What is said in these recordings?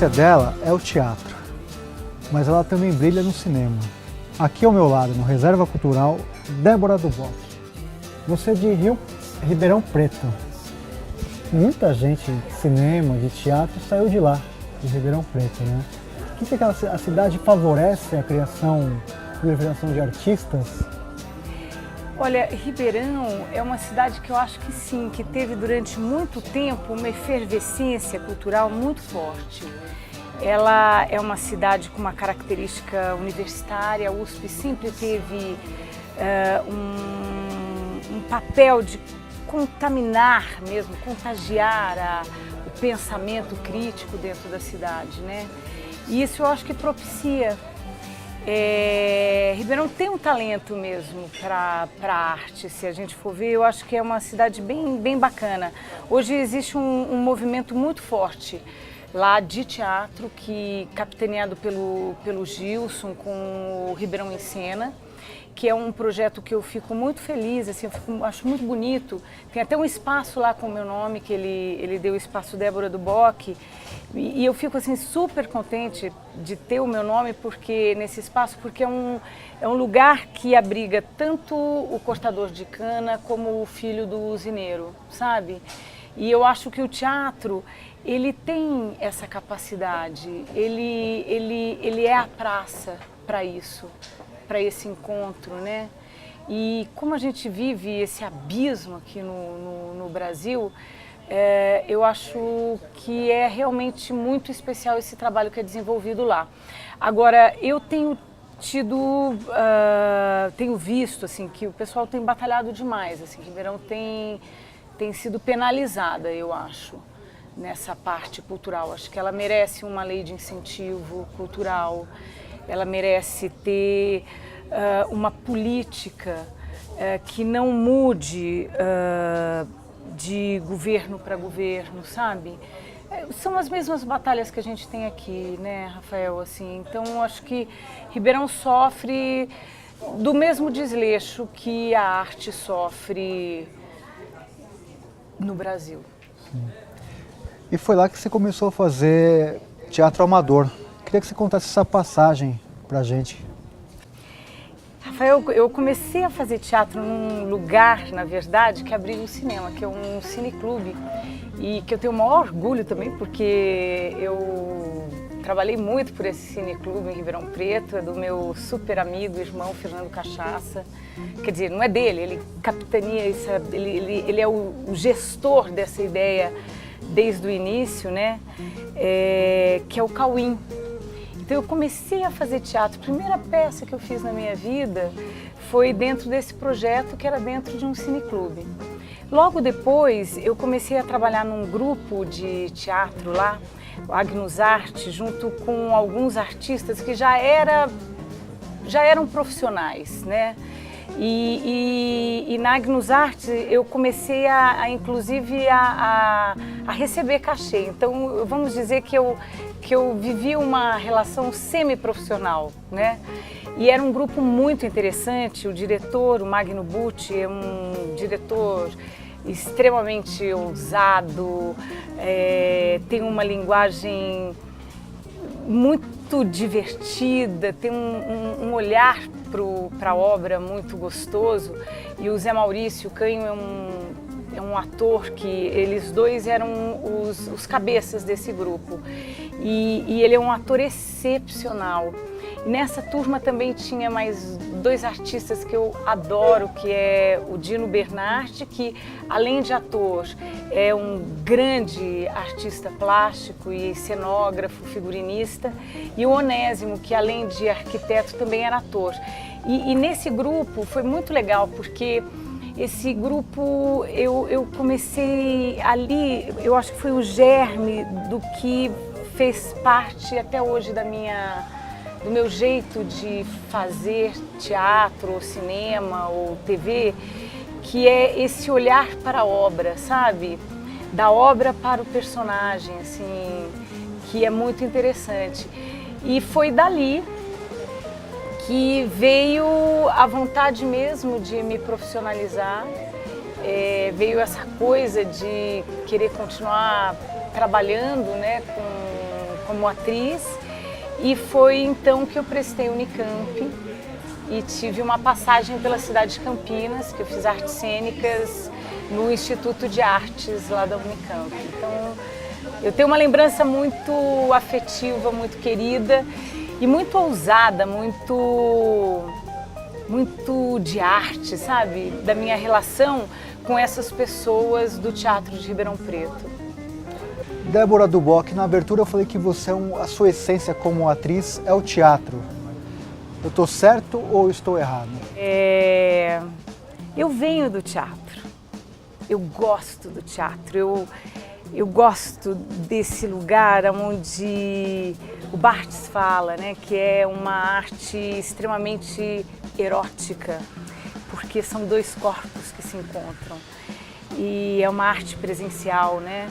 essência dela é o teatro, mas ela também brilha no cinema. Aqui ao meu lado, no Reserva Cultural, Débora Duboc. Você é de Ribeirão Preto. Muita gente de cinema, de teatro, saiu de lá, de Ribeirão Preto, né? O que a cidade favorece a criação de artistas? Olha, Ribeirão é uma cidade que eu acho que sim, que teve durante muito tempo uma efervescência cultural muito forte. Ela é uma cidade com uma característica universitária, a USP sempre teve um papel de contaminar mesmo, contagiar o pensamento crítico dentro da cidade, né? E isso eu acho que propicia. Ribeirão tem um talento mesmo para arte, se a gente for ver, eu acho que é uma cidade bem bacana. Hoje existe um movimento muito forte lá de teatro, capitaneado pelo Gilson, com o Ribeirão em Cena, que é um projeto que eu fico muito feliz, assim, acho muito bonito. Tem até um espaço lá com o meu nome, que ele deu o espaço Débora Duboc, e eu fico assim super contente de ter o meu nome nesse espaço, porque é um lugar que abriga tanto o cortador de cana como o filho do usineiro, sabe? E eu acho que o teatro, ele tem essa capacidade, ele é a praça para isso, para esse encontro, né? E como a gente vive esse abismo aqui no Brasil, eu acho que é realmente muito especial esse trabalho que é desenvolvido lá. Agora, eu tenho tenho visto assim, que o pessoal tem batalhado demais, assim, Ribeirão tem sido penalizada, eu acho, nessa parte cultural. Acho que ela merece uma lei de incentivo cultural, ela merece ter uma política que não mude de governo para governo, sabe? São as mesmas batalhas que a gente tem aqui, né, Rafael? Assim, então, acho que Ribeirão sofre do mesmo desleixo que a arte sofre no Brasil. Sim. E foi lá que você começou a fazer teatro amador. Queria que você contasse essa passagem pra gente. Rafael, eu comecei a fazer teatro num lugar, na verdade, que abriga o cinema, que é um cineclube. E que eu tenho o maior orgulho também, porque eu trabalhei muito por esse cineclube em Ribeirão Preto, é do meu super amigo, irmão Fernando Cachaça. Quer dizer, não é dele, ele capitania isso, ele é o gestor dessa ideia desde o início, né? Que é o Cauim. Então eu comecei a fazer teatro. A primeira peça que eu fiz na minha vida foi dentro desse projeto, que era dentro de um cineclube. Logo depois eu comecei a trabalhar num grupo de teatro lá, o Agnus Arte, junto com alguns artistas que já eram profissionais, né? E na Agnus Arte eu comecei inclusive a receber cachê. Então vamos dizer que eu vivi uma relação semi-profissional, né? E era um grupo muito interessante. O diretor, o Magno Butti, é um diretor extremamente ousado, tem uma linguagem muito divertida, tem um olhar para a obra muito gostoso. E o Zé Maurício Canho é um ator que eles dois eram os cabeças desse grupo. E ele é um ator excepcional. E nessa turma também tinha mais dois artistas que eu adoro, que é o Dino Bernardi, que além de ator é um grande artista plástico e cenógrafo, figurinista, e o Onésimo, que além de arquiteto também era ator. E nesse grupo foi muito legal, porque esse grupo eu comecei ali, eu acho que foi o germe do que fez parte até hoje do meu jeito de fazer teatro, ou cinema, ou TV, que é esse olhar para a obra, sabe? Da obra para o personagem, assim, que é muito interessante. E foi dali que veio a vontade mesmo de me profissionalizar, veio essa coisa de querer continuar trabalhando, né, como atriz, e foi então que eu prestei Unicamp e tive uma passagem pela cidade de Campinas, que eu fiz artes cênicas no Instituto de Artes lá da Unicamp. Então, eu tenho uma lembrança muito afetiva, muito querida e muito ousada, muito de arte, sabe? Da minha relação com essas pessoas do Teatro de Ribeirão Preto. Débora Duboc, na abertura eu falei que você a sua essência como atriz é o teatro. Eu estou certo ou estou errado? Eu venho do teatro, eu gosto do teatro, eu gosto desse lugar onde o Barthes fala, né, que é uma arte extremamente erótica, porque são dois corpos que se encontram e é uma arte presencial, né?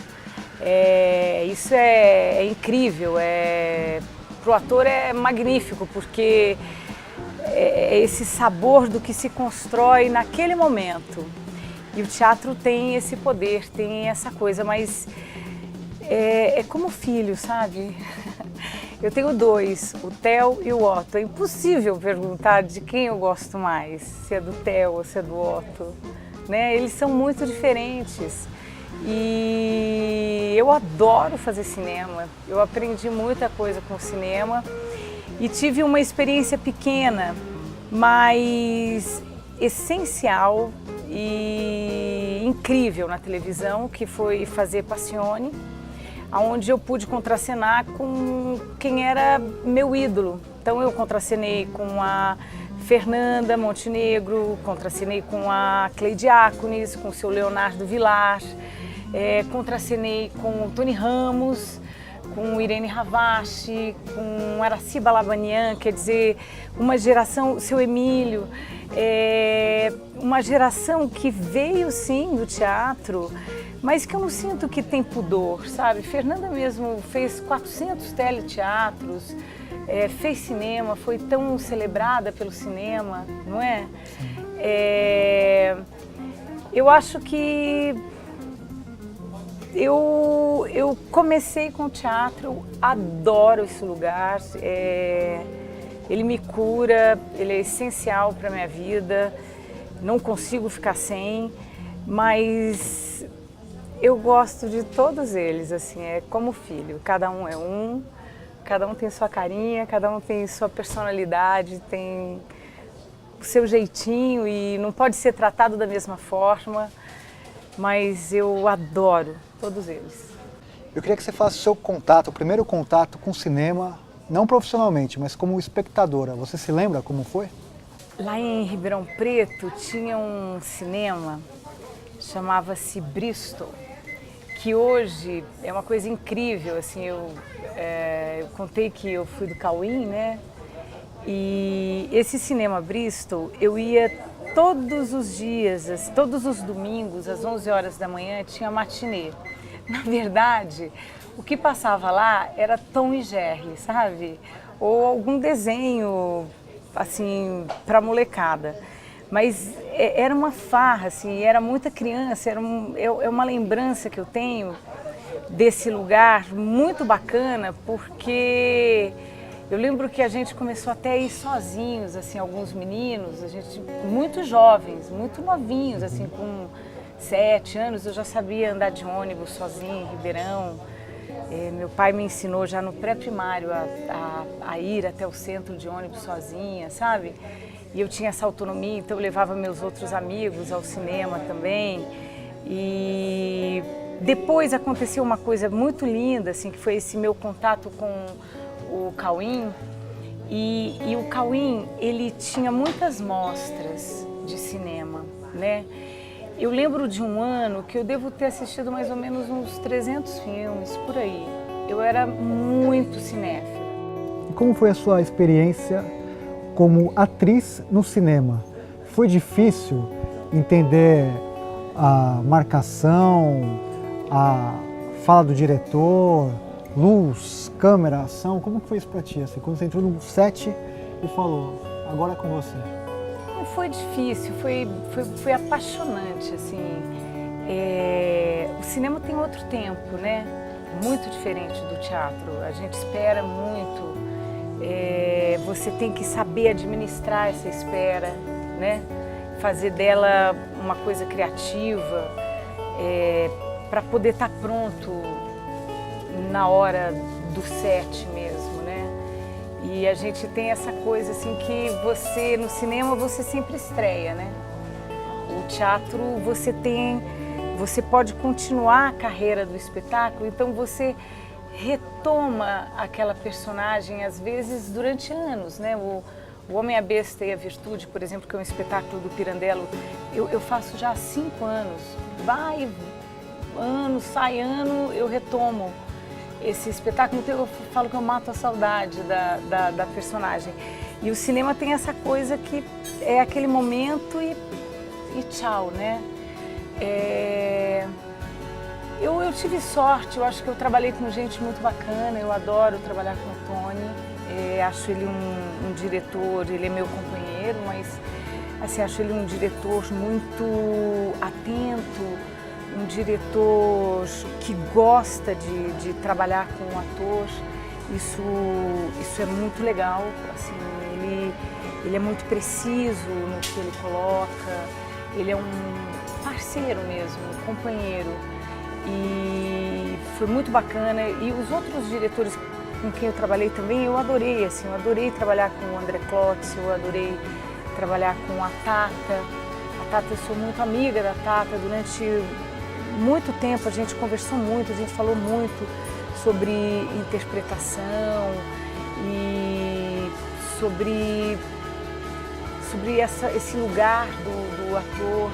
Isso é incrível, para o ator é magnífico, porque é esse sabor do que se constrói naquele momento. E o teatro tem esse poder, tem essa coisa, mas é como filho, sabe? Eu tenho dois, o Theo e o Otto. É impossível perguntar de quem eu gosto mais, se é do Theo ou se é do Otto, né? Eles são muito diferentes. E eu adoro fazer cinema, eu aprendi muita coisa com o cinema e tive uma experiência pequena, mas essencial e incrível na televisão, que foi fazer Passione, onde eu pude contracenar com quem era meu ídolo. Então eu contracenei com a Fernanda Montenegro, contracenei com a Cleide Diáconis, com o seu Leonardo Vilar, contracenei com o Tony Ramos, com Irene Ravache, com Araci Balabanian, quer dizer, uma geração, o seu Emílio, uma geração que veio sim do teatro, mas que eu não sinto que tem pudor, sabe? Fernanda mesmo fez 400 teleteatros, fez cinema, foi tão celebrada pelo cinema, não é? Eu acho que eu comecei com o teatro, eu adoro esse lugar, ele me cura, ele é essencial para a minha vida, não consigo ficar sem, mas eu gosto de todos eles, assim, é como filho, cada um é um, cada um tem sua carinha, cada um tem sua personalidade, tem o seu jeitinho e não pode ser tratado da mesma forma, mas eu adoro todos eles. Eu queria que você falasse o seu contato, o primeiro contato com o cinema, não profissionalmente, mas como espectadora. Você se lembra como foi? Lá em Ribeirão Preto tinha um cinema, chamava-se Bristol, que hoje é uma coisa incrível, assim, eu contei que eu fui do Cauim, né? E esse cinema Bristol, eu ia todos os dias, todos os domingos, às 11 horas da manhã, tinha matinê. Na verdade, o que passava lá era Tom e Jerry, sabe? Ou algum desenho, assim, para molecada. Mas era uma farra, assim, era muita criança, é uma lembrança que eu tenho desse lugar muito bacana, porque eu lembro que a gente começou até a ir sozinhos, assim, alguns meninos, a gente muito jovens, muito novinhos, assim, com 7 anos, eu já sabia andar de ônibus sozinho em Ribeirão. Meu pai me ensinou já no pré-primário a ir até o centro de ônibus sozinha, sabe? E eu tinha essa autonomia, então eu levava meus outros amigos ao cinema também. E depois aconteceu uma coisa muito linda, assim, que foi esse meu contato com o Cauim. E o Cauim, ele tinha muitas mostras de cinema, né? Eu lembro de um ano que eu devo ter assistido mais ou menos uns 300 filmes, por aí. Eu era muito cinéfila. E como foi a sua experiência como atriz no cinema? Foi difícil entender a marcação, a fala do diretor, luz, câmera, ação? Como foi isso pra ti? Assim, quando você entrou no set e falou, agora é com você. Foi difícil, foi apaixonante, assim. O cinema tem outro tempo, né? muito diferente do teatro. A gente espera muito, você tem que saber administrar essa espera, né? Fazer dela uma coisa criativa, para poder estar pronto na hora do set mesmo, né? E a gente tem essa coisa assim que você, no cinema, você sempre estreia, né? O teatro, você pode continuar a carreira do espetáculo, então você retoma aquela personagem, às vezes, durante anos, né? O Homem, a Besta e a Virtude, por exemplo, que é um espetáculo do Pirandello, eu faço já há 5 anos. Vai ano, sai ano, eu retomo esse espetáculo. Eu falo que eu mato a saudade da personagem. E o cinema tem essa coisa que é aquele momento e tchau, né? Eu tive sorte, eu acho que eu trabalhei com gente muito bacana, eu adoro trabalhar com o Tony, acho ele um diretor, ele é meu companheiro, mas assim, acho ele um diretor muito atento, um diretor que gosta de trabalhar com o ator, isso é muito legal, assim, ele é muito preciso no que ele coloca, ele é um parceiro mesmo, um companheiro. E foi muito bacana. E os outros diretores com quem eu trabalhei também, eu adorei, assim, eu adorei trabalhar com o André Klotz, eu adorei trabalhar com a Tata. A Tata, eu sou muito amiga da Tata, durante muito tempo a gente conversou muito, a gente falou muito sobre interpretação e sobre esse lugar do ator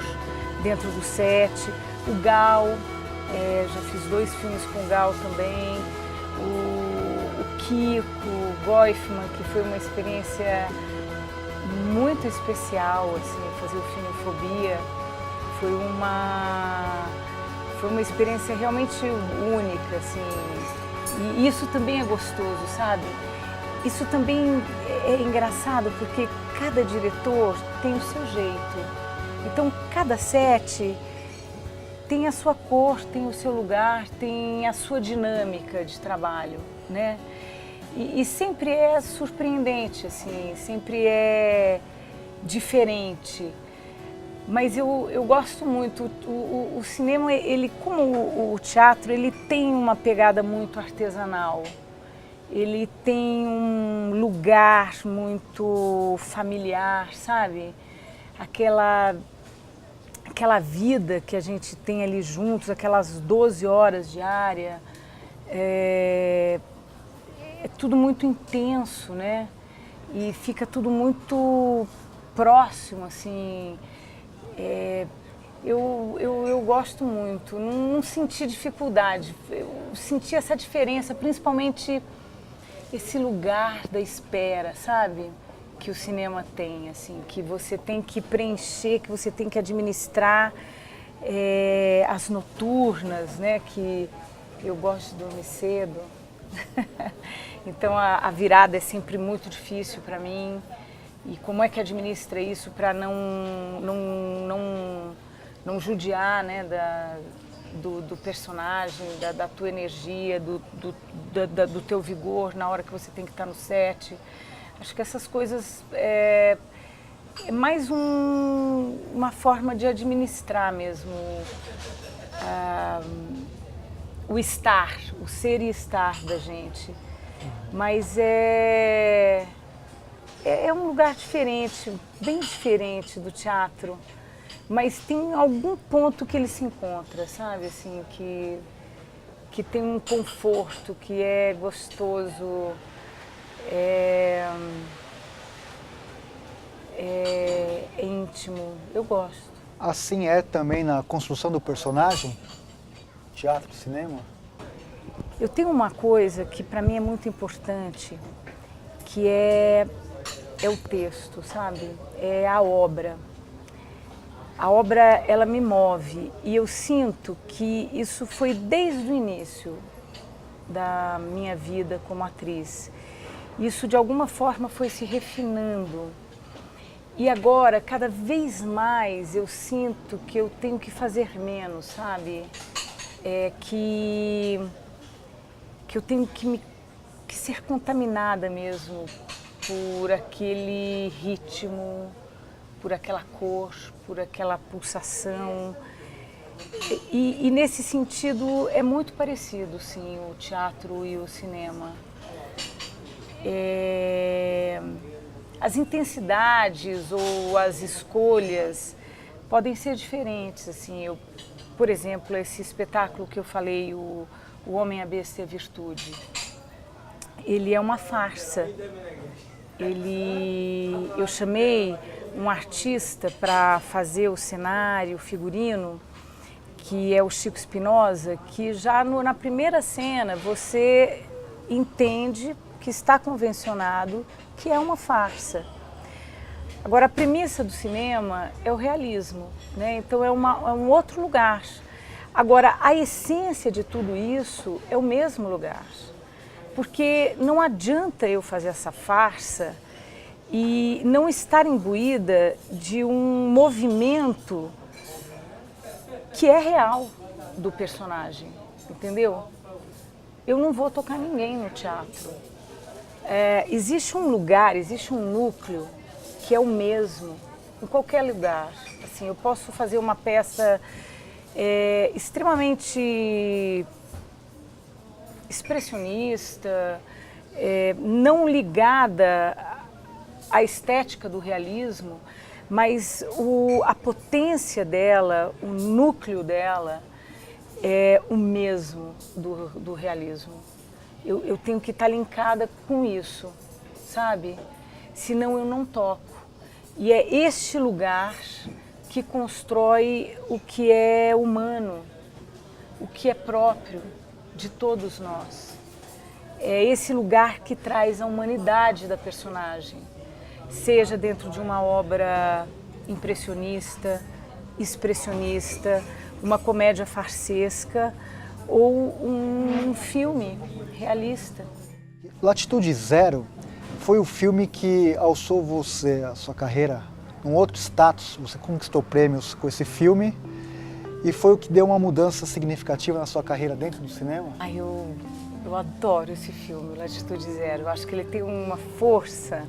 dentro do set. O Gal, já fiz 2 filmes com o Gal também, o Kiko, o Goifman, que foi uma experiência muito especial, assim, fazer o filme Fobia, foi uma experiência realmente única, assim, e isso também é gostoso, sabe? Isso também é engraçado porque cada diretor tem o seu jeito, então cada set tem a sua cor, tem o seu lugar, tem a sua dinâmica de trabalho, né? E sempre é surpreendente, assim, sempre é diferente. Mas eu gosto muito. O cinema, ele, como o teatro, ele tem uma pegada muito artesanal. Ele tem um lugar muito familiar, sabe? Aquela vida que a gente tem ali juntos, aquelas 12 horas diárias, é tudo muito intenso, né? E fica tudo muito próximo, assim. Eu gosto muito, não senti dificuldade, eu senti essa diferença, principalmente esse lugar da espera, sabe? Que o cinema tem, assim, que você tem que preencher, que você tem que administrar, as noturnas, né? Que eu gosto de dormir cedo, então a virada é sempre muito difícil para mim. E como é que administra isso para não judiar, né, do personagem, da tua energia, do teu vigor na hora que você tem que estar no set. Acho que essas coisas é mais uma forma de administrar mesmo o estar, o ser e estar da gente. Mas é um lugar diferente, bem diferente do teatro, mas tem algum ponto que ele se encontra, sabe? Assim, que tem um conforto, que é gostoso, é íntimo. Eu gosto. Assim é também na construção do personagem? Teatro, cinema? Eu tenho uma coisa que para mim é muito importante, que é o texto, sabe? É a obra. A obra, ela me move e eu sinto que isso foi desde o início da minha vida como atriz. Isso de alguma forma foi se refinando. E agora, cada vez mais, eu sinto que eu tenho que fazer menos, sabe? Que que eu tenho que ser contaminada mesmo por aquele ritmo, por aquela cor, por aquela pulsação. E nesse sentido é muito parecido, sim, o teatro e o cinema. As intensidades ou as escolhas podem ser diferentes, assim. Por exemplo, esse espetáculo que eu falei, o Homem, a Besta e a Virtude, ele é uma farsa. Eu chamei um artista para fazer o cenário, o figurino, que é o Chico Espinosa, que já na primeira cena você entende que está convencionado que é uma farsa. Agora, a premissa do cinema é o realismo, né? Então é um outro lugar. Agora, a essência de tudo isso é o mesmo lugar. Porque não adianta eu fazer essa farsa e não estar imbuída de um movimento que é real do personagem, entendeu? Eu não vou tocar ninguém no teatro. Existe um lugar, existe um núcleo que é o mesmo em qualquer lugar. Assim, eu posso fazer uma peça extremamente expressionista, não ligada à estética do realismo, mas a potência dela, o núcleo dela é o mesmo do realismo. Eu tenho que estar linkada com isso, sabe? Senão eu não toco. E é este lugar que constrói o que é humano, o que é próprio de todos nós. É esse lugar que traz a humanidade da personagem, seja dentro de uma obra impressionista, expressionista, uma comédia farsesca ou um filme realista. Latitude Zero foi o filme que alçou você, a sua carreira, num outro status. Você conquistou prêmios com esse filme e foi o que deu uma mudança significativa na sua carreira dentro do cinema? Eu adoro esse filme, Latitude Zero. Eu acho que ele tem uma força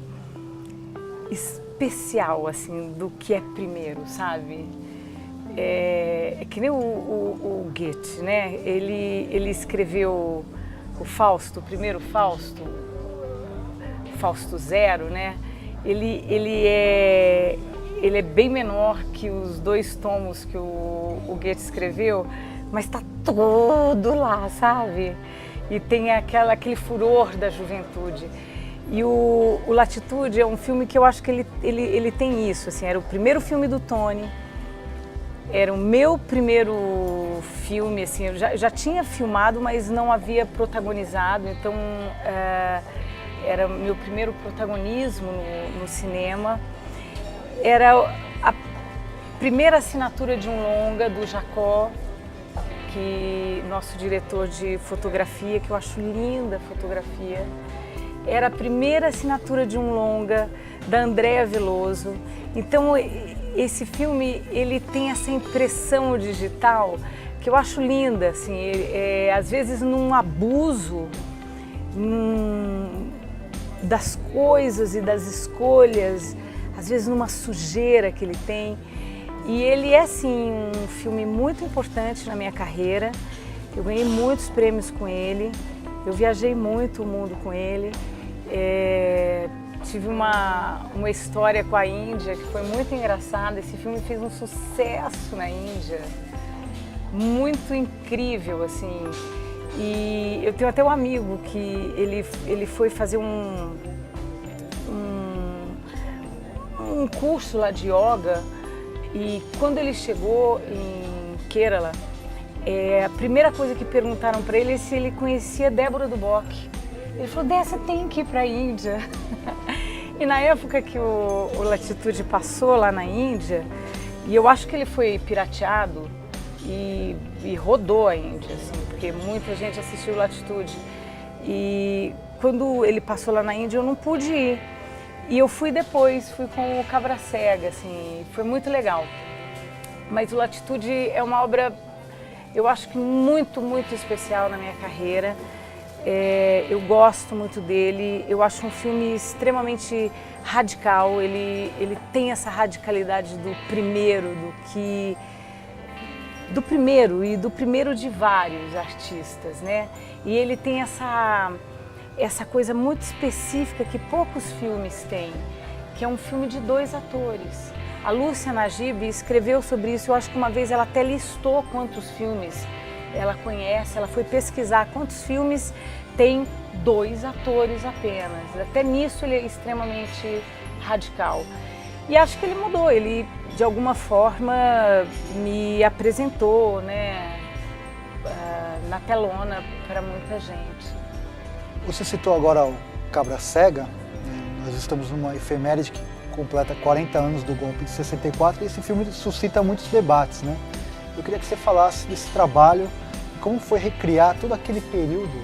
especial, assim, do que é primeiro, sabe? É que nem o Goethe, né? Ele escreveu o Fausto, o primeiro Fausto, Fausto Zero, né? Ele é bem menor que os 2 tomos que o Goethe escreveu, mas está todo lá, sabe? E tem aquele furor da juventude. E o Latitude é um filme que eu acho que ele tem isso, assim, era o primeiro filme do Tony, era o meu primeiro filme, assim, eu já tinha filmado, mas não havia protagonizado, então era o meu primeiro protagonismo no cinema. Era a primeira assinatura de um longa do Jacó, nosso diretor de fotografia, que eu acho linda a fotografia. Era a primeira assinatura de um longa da Andréa Veloso. Então esse filme ele tem essa impressão digital que eu acho linda, assim, às vezes num abuso das coisas e das escolhas, às vezes numa sujeira que ele tem. E ele é, sim, um filme muito importante na minha carreira. Eu ganhei muitos prêmios com ele, eu viajei muito o mundo com ele. Tive uma história com a Índia que foi muito engraçada. Esse filme fez um sucesso na Índia, muito incrível, assim. E eu tenho até um amigo que ele foi fazer um curso lá de yoga, e quando ele chegou em Kerala, a primeira coisa que perguntaram para ele é se ele conhecia Débora Duboc. Ele falou: você tem que ir para a Índia. E na época que o Latitude passou lá na Índia, e eu acho que ele foi pirateado e rodou a Índia, assim, porque muita gente assistiu Latitude. E quando ele passou lá na Índia eu não pude ir. E eu fui depois, fui com o Cabra Cega, assim, foi muito legal. Mas o Latitude é uma obra, eu acho que muito, muito especial na minha carreira. Eu gosto muito dele, eu acho um filme extremamente radical, ele tem essa radicalidade do primeiro e do primeiro de vários artistas, né? E ele tem essa coisa muito específica que poucos filmes têm, que é um filme de 2 atores. A Lúcia Najib escreveu sobre isso, eu acho que uma vez ela até listou quantos filmes ela conhece, ela foi pesquisar quantos filmes tem 2 atores apenas. Até nisso ele é extremamente radical. E acho que ele mudou, ele de alguma forma me apresentou, né, na telona para muita gente. Você citou agora o Cabra Cega, né? Nós estamos numa efeméride que completa 40 anos do golpe de 64 e esse filme suscita muitos debates, né? Eu queria que você falasse desse trabalho, como foi recriar todo aquele período,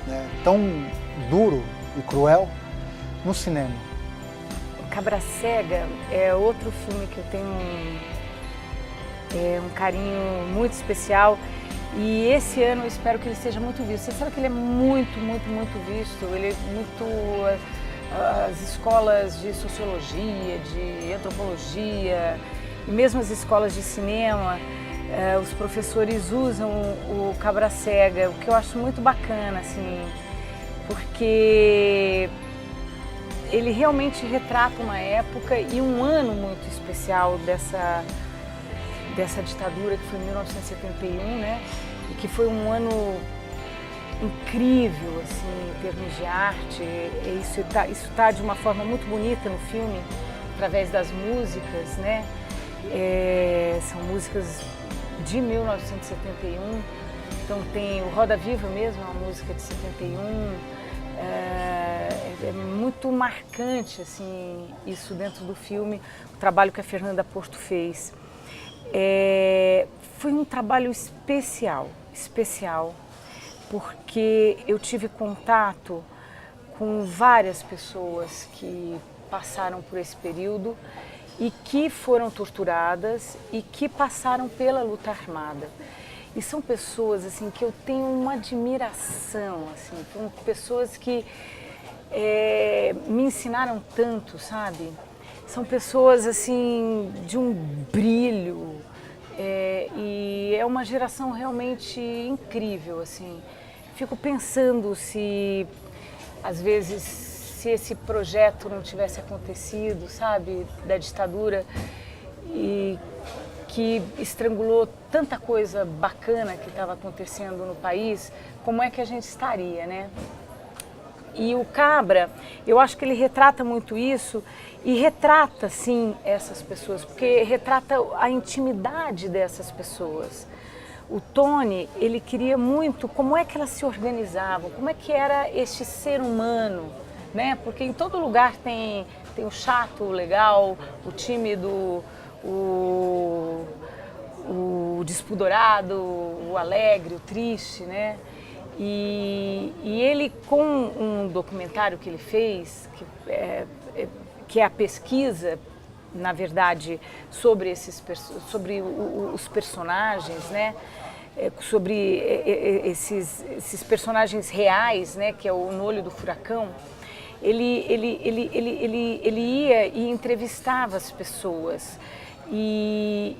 né, tão duro e cruel no cinema. O Cabra Cega é outro filme que eu tenho um carinho muito especial e esse ano eu espero que ele seja muito visto. Você sabe que ele é muito, muito, muito visto, ele é muito... As escolas de sociologia, de antropologia, e mesmo as escolas de cinema, os professores usam o Cabra Cega, o que eu acho muito bacana, assim, porque ele realmente retrata uma época e um ano muito especial dessa ditadura, que foi em 1971, né? E que foi um ano incrível, assim, em termos de arte. Isso tá de uma forma muito bonita no filme, através das músicas, né? São músicas de 1971, então tem o Roda Viva mesmo, é uma música de 71, é muito marcante, assim, isso dentro do filme, o trabalho que a Fernanda Porto fez. Foi um trabalho especial, porque eu tive contato com várias pessoas que passaram por esse período e que foram torturadas e que passaram pela luta armada. E são pessoas assim que eu tenho uma admiração, assim, são pessoas que me ensinaram tanto, sabe? São pessoas assim de um brilho e é uma geração realmente incrível, assim. Fico pensando se às vezes se esse projeto não tivesse acontecido, sabe, da ditadura e que estrangulou tanta coisa bacana que estava acontecendo no país, como é que a gente estaria, né? E o Cabra, eu acho que ele retrata muito isso e retrata, sim, essas pessoas, porque retrata a intimidade dessas pessoas. O Tony, ele queria muito como é que elas se organizavam, como é que era este ser humano, né? Porque em todo lugar tem o chato, o legal, o tímido, o despudorado, o alegre, o triste, né? E ele, com um documentário que ele fez, que é a pesquisa, na verdade, sobre os personagens, né? Sobre esses personagens reais, né? Que é o No Olho do Furacão, ele ia e entrevistava as pessoas e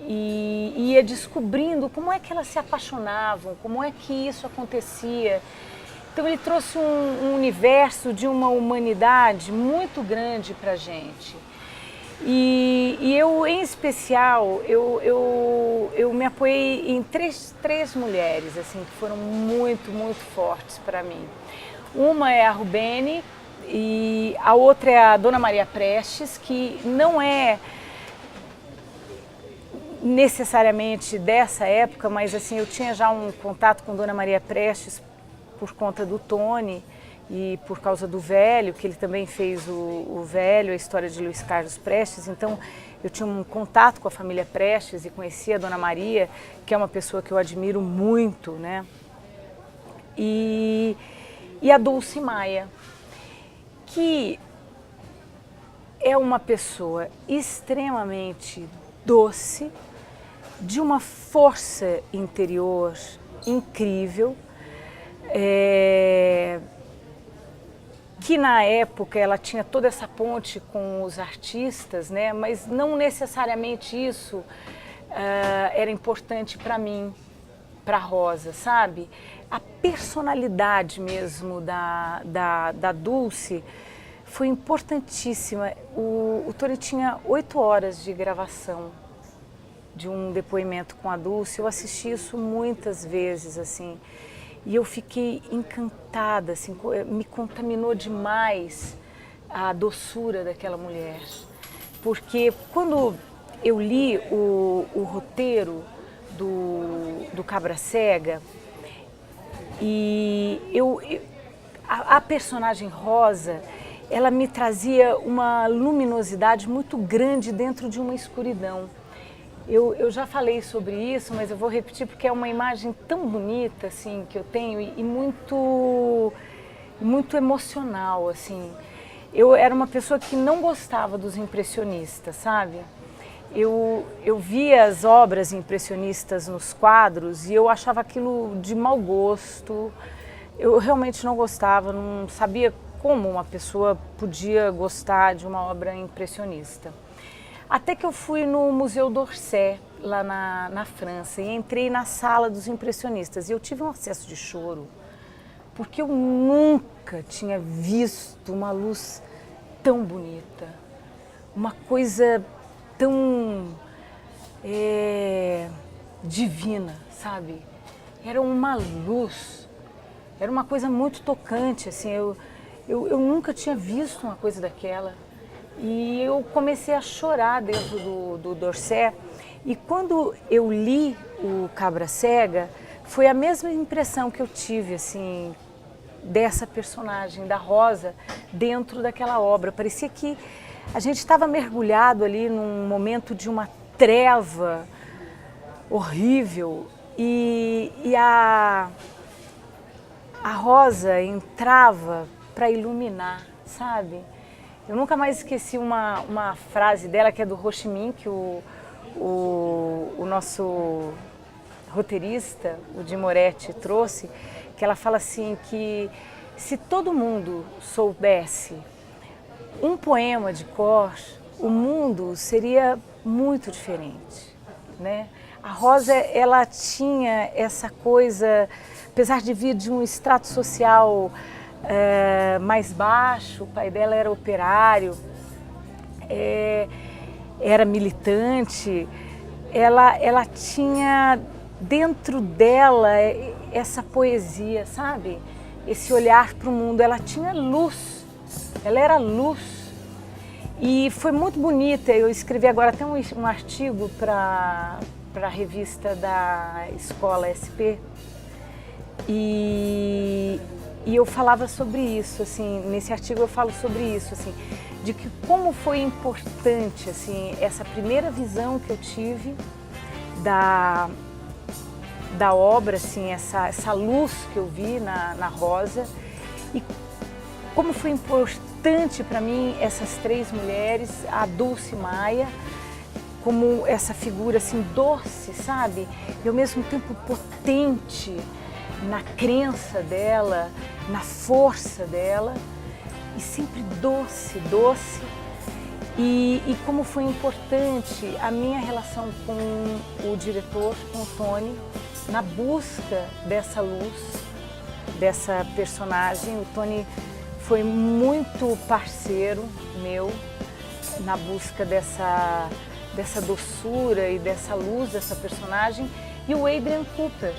ia descobrindo como é que elas se apaixonavam, como é que isso acontecia. Então ele trouxe um universo de uma humanidade muito grande para a gente. E eu, em especial, eu me apoiei em três mulheres assim, que foram muito, muito fortes para mim. Uma é a Rubene e a outra é a Dona Maria Prestes, que não é necessariamente dessa época, mas assim, eu tinha já um contato com Dona Maria Prestes por conta do Tony e por causa do Velho, que ele também fez o Velho, a história de Luiz Carlos Prestes. Então eu tinha um contato com a família Prestes e conhecia a Dona Maria, que é uma pessoa que eu admiro muito, né? E a Dulce Maia, que é uma pessoa extremamente doce, de uma força interior incrível, que na época ela tinha toda essa ponte com os artistas, né? Mas não necessariamente isso era importante para mim, para Rosa, sabe? A personalidade mesmo da Dulce foi importantíssima. O Tony tinha 8 horas de gravação de um depoimento com a Dulce. Eu assisti isso muitas vezes, assim, e eu fiquei encantada, assim, me contaminou demais a doçura daquela mulher. Porque quando eu li o roteiro do Cabra Cega, e a personagem Rosa, ela me trazia uma luminosidade muito grande dentro de uma escuridão. Eu já falei sobre isso, mas eu vou repetir porque é uma imagem tão bonita assim que eu tenho e muito emocional, assim. Eu era uma pessoa que não gostava dos impressionistas, sabe? Eu via as obras impressionistas nos quadros e eu achava aquilo de mau gosto. Eu realmente não gostava, não sabia como uma pessoa podia gostar de uma obra impressionista. Até que eu fui no Museu d'Orsay, lá na França, e entrei na sala dos impressionistas. E eu tive um acesso de choro, porque eu nunca tinha visto uma luz tão bonita, uma coisa tão divina, sabe? Era uma luz, era uma coisa muito tocante, assim, eu nunca tinha visto uma coisa daquela. E eu comecei a chorar dentro do D'Orsay. E quando eu li o Cabra Cega, foi a mesma impressão que eu tive, assim, dessa personagem, da Rosa, dentro daquela obra. Parecia que a gente estava mergulhado ali num momento de uma treva horrível e a Rosa entrava para iluminar, sabe? Eu nunca mais esqueci uma frase dela, que é do Ho Chi Minh, que o nosso roteirista, o Jim Moretti, trouxe, que ela fala assim que se todo mundo soubesse um poema de cor, o mundo seria muito diferente, né? A Rosa, ela tinha essa coisa, apesar de vir de um extrato social mais baixo, o pai dela era operário, era militante, ela tinha dentro dela essa poesia, sabe? Esse olhar para o mundo, ela tinha luz, ela era luz. E foi muito bonita, eu escrevi agora até um artigo para a revista da Escola SP, e eu falava sobre isso, assim, nesse artigo eu falo sobre isso, assim, de que como foi importante, assim, essa primeira visão que eu tive da obra, assim, essa luz que eu vi na Rosa, e como foi importante para mim essas 3 mulheres, a Dulce Maia, como essa figura, assim, doce, sabe? E ao mesmo tempo potente na crença dela, na força dela, e sempre doce, doce. E como foi importante a minha relação com o diretor, com o Tony, na busca dessa luz, dessa personagem. O Tony foi muito parceiro meu na busca dessa doçura e dessa luz dessa personagem. E o Adrian Cooper,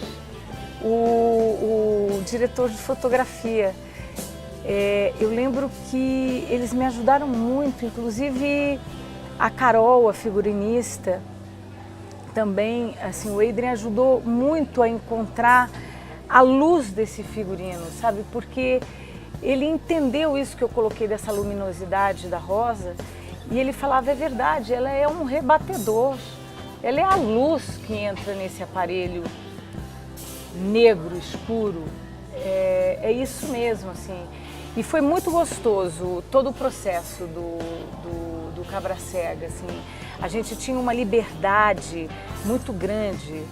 o diretor de fotografia. Eu lembro que eles me ajudaram muito, inclusive a Carol, a figurinista, também, assim, o Adrian ajudou muito a encontrar a luz desse figurino, sabe? Porque ele entendeu isso que eu coloquei dessa luminosidade da Rosa e ele falava, é verdade, ela é um rebatedor, ela é a luz que entra nesse aparelho negro, escuro, é isso mesmo, assim. E foi muito gostoso todo o processo do Cabra Cega, assim. A gente tinha uma liberdade muito grande.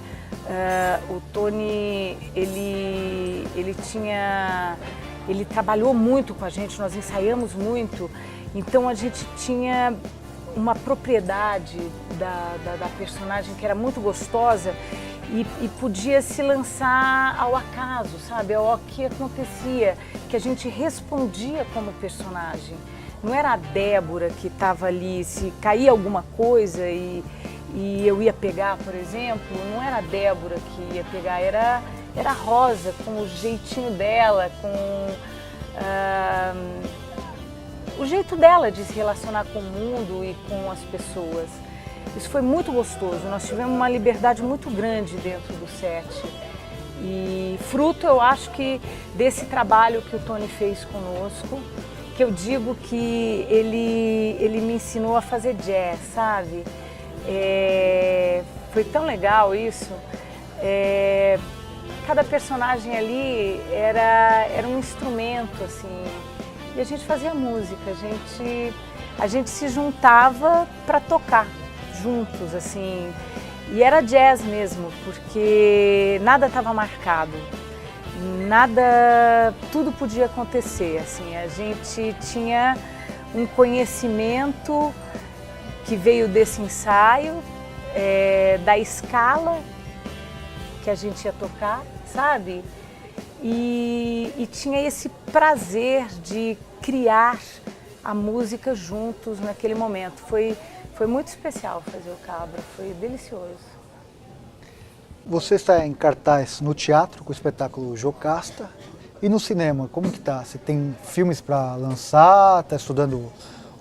O Tony, ele tinha ele trabalhou muito com a gente, nós ensaiamos muito, então a gente tinha uma propriedade da personagem que era muito gostosa e podia se lançar ao acaso, sabe, ao que acontecia, que a gente respondia como personagem. Não era a Débora que estava ali, se caía alguma coisa e eu ia pegar, por exemplo, não era a Débora que ia pegar, era a Rosa, com o jeitinho dela, com o jeito dela de se relacionar com o mundo e com as pessoas. Isso foi muito gostoso, nós tivemos uma liberdade muito grande dentro do set. E fruto, eu acho que desse trabalho que o Tony fez conosco, que eu digo que ele me ensinou a fazer jazz, sabe? Foi tão legal isso. Cada personagem ali era um instrumento, assim, e a gente fazia música, a gente se juntava para tocar juntos, assim, e era jazz mesmo, porque nada estava marcado. Tudo podia acontecer, assim, a gente tinha um conhecimento que veio desse ensaio, da escala que a gente ia tocar, sabe? E tinha esse prazer de criar a música juntos naquele momento. Foi muito especial fazer o Cabra, foi delicioso. Você está em cartaz no teatro com o espetáculo Jocasta e no cinema, como que tá? Você tem filmes para lançar, está estudando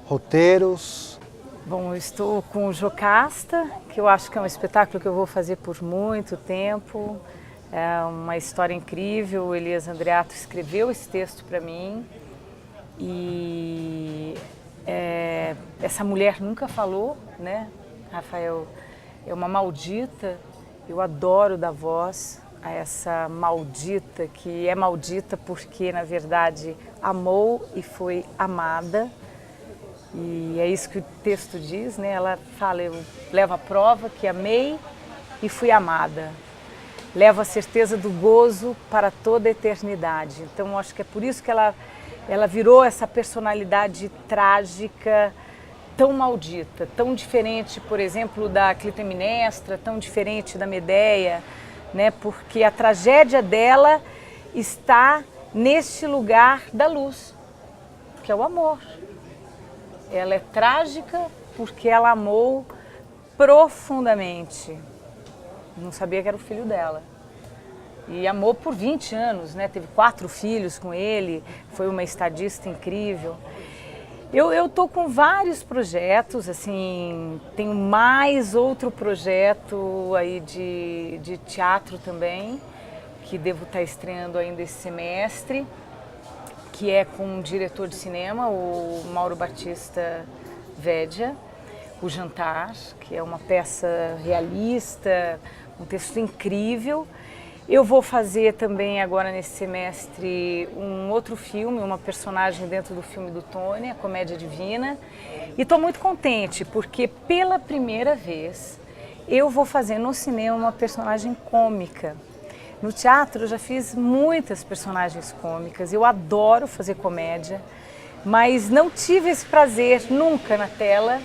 roteiros? Bom, eu estou com o Jocasta, que eu acho que é um espetáculo que eu vou fazer por muito tempo. É uma história incrível, o Elias Andreato escreveu esse texto para mim e essa mulher nunca falou, né, Rafael? É uma maldita. Eu adoro dar voz a essa maldita, que é maldita porque, na verdade, amou e foi amada. E é isso que o texto diz, né? Ela fala, eu levo a prova que amei e fui amada. Levo a certeza do gozo para toda a eternidade. Então, eu acho que é por isso que ela virou essa personalidade trágica, tão maldita, tão diferente, por exemplo, da Clitemnestra, tão diferente da Medeia, né? Porque a tragédia dela está neste lugar da luz, que é o amor. Ela é trágica porque ela amou profundamente. Não sabia que era o filho dela. E amou por 20 anos, né? Teve 4 filhos com ele, foi uma estadista incrível. Eu tô com vários projetos, assim, tenho mais outro projeto aí de teatro também, que devo estar estreando ainda esse semestre, que é com um diretor de cinema, o Mauro Batista Vedia, O Jantar, que é uma peça realista, um texto incrível. Eu vou fazer também agora nesse semestre um outro filme, uma personagem dentro do filme do Tony, a Comédia Divina. E estou muito contente porque pela primeira vez eu vou fazer no cinema uma personagem cômica. No teatro eu já fiz muitas personagens cômicas, eu adoro fazer comédia, mas não tive esse prazer nunca na tela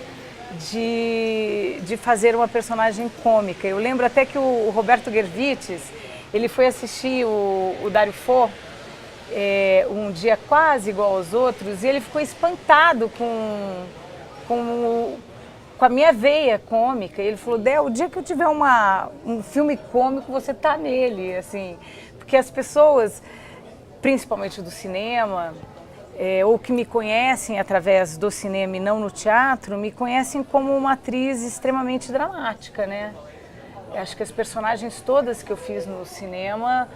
de fazer uma personagem cômica. Eu lembro até que o Roberto Gervites, ele foi assistir o Dario Fo um dia quase igual aos outros e ele ficou espantado com a minha veia cômica. E ele falou, Del, o dia que eu tiver um filme cômico, você tá nele, assim. Porque as pessoas, principalmente do cinema, ou que me conhecem através do cinema e não no teatro, me conhecem como uma atriz extremamente dramática, né? Acho que as personagens todas que eu fiz no cinema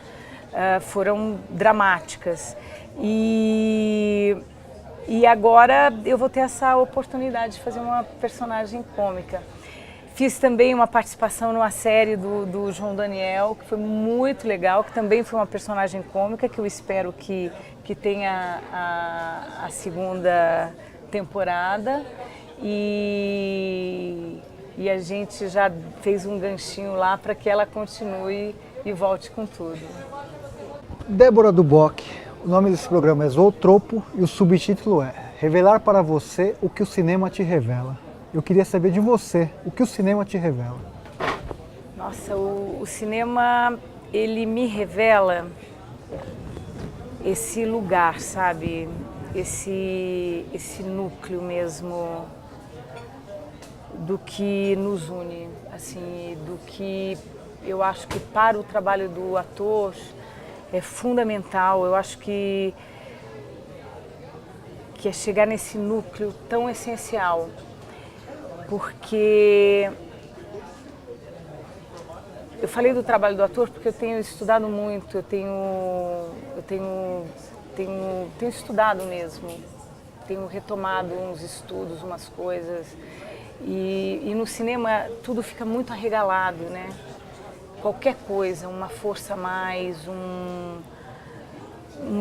foram dramáticas. E agora eu vou ter essa oportunidade de fazer uma personagem cômica. Fiz também uma participação numa série do João Daniel, que foi muito legal, que também foi uma personagem cômica, que eu espero que tenha a segunda temporada. E a gente já fez um ganchinho lá para que ela continue e volte com tudo. Débora Duboc, O nome desse programa é Zootropo e o subtítulo é Revelar para você o que o cinema te revela. Eu queria saber de você, o que o cinema te revela? Nossa, o cinema, ele me revela esse lugar, sabe? Esse núcleo mesmo do que nos une, assim, do que eu acho que para o trabalho do ator é fundamental. Eu acho que é chegar nesse núcleo tão essencial, porque eu falei do trabalho do ator porque eu tenho estudado muito, eu tenho estudado mesmo, tenho retomado uns estudos, umas coisas, e no cinema tudo fica muito arregalado, né? Qualquer coisa, uma força a mais, um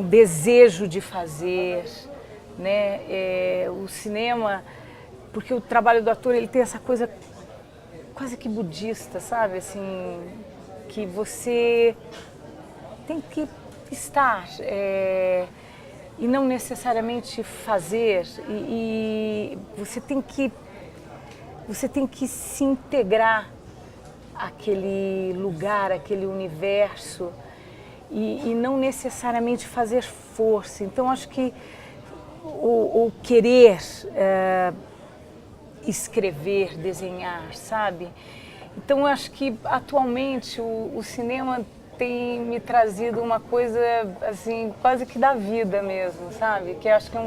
desejo de fazer, né? O cinema, porque o trabalho do ator ele tem essa coisa quase que budista, sabe? Assim, que você tem que estar e não necessariamente fazer, e você tem que se integrar àquele lugar, àquele universo, e não necessariamente fazer força. Então acho que o querer escrever, desenhar, sabe? Então eu acho que atualmente o cinema tem me trazido uma coisa assim quase que da vida mesmo, sabe? Que eu acho que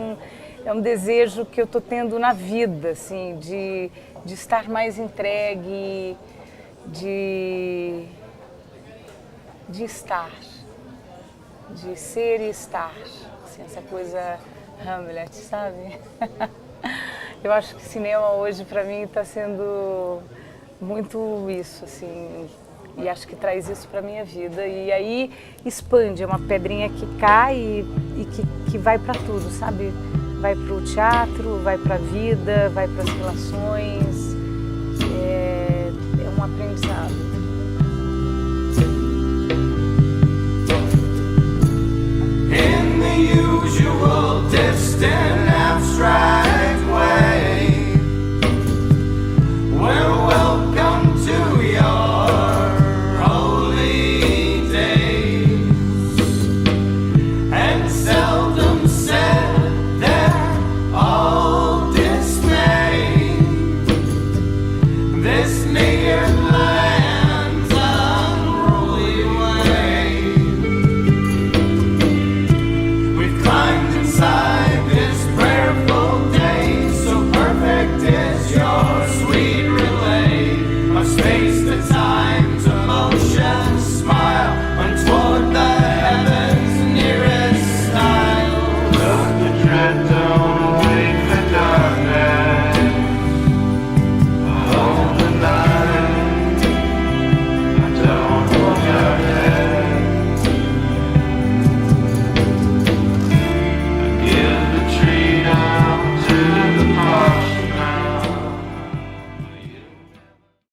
é um desejo que eu estou tendo na vida, assim, de estar mais entregue, de estar, de ser e estar, assim, essa coisa Hamlet, sabe? Eu acho que cinema hoje para mim está sendo muito isso, assim, e acho que traz isso para minha vida, e aí expande, é uma pedrinha que cai e que vai para tudo, sabe? Vai para o teatro, vai para a vida, vai para as relações, é um aprendizado. In the usual distant abstract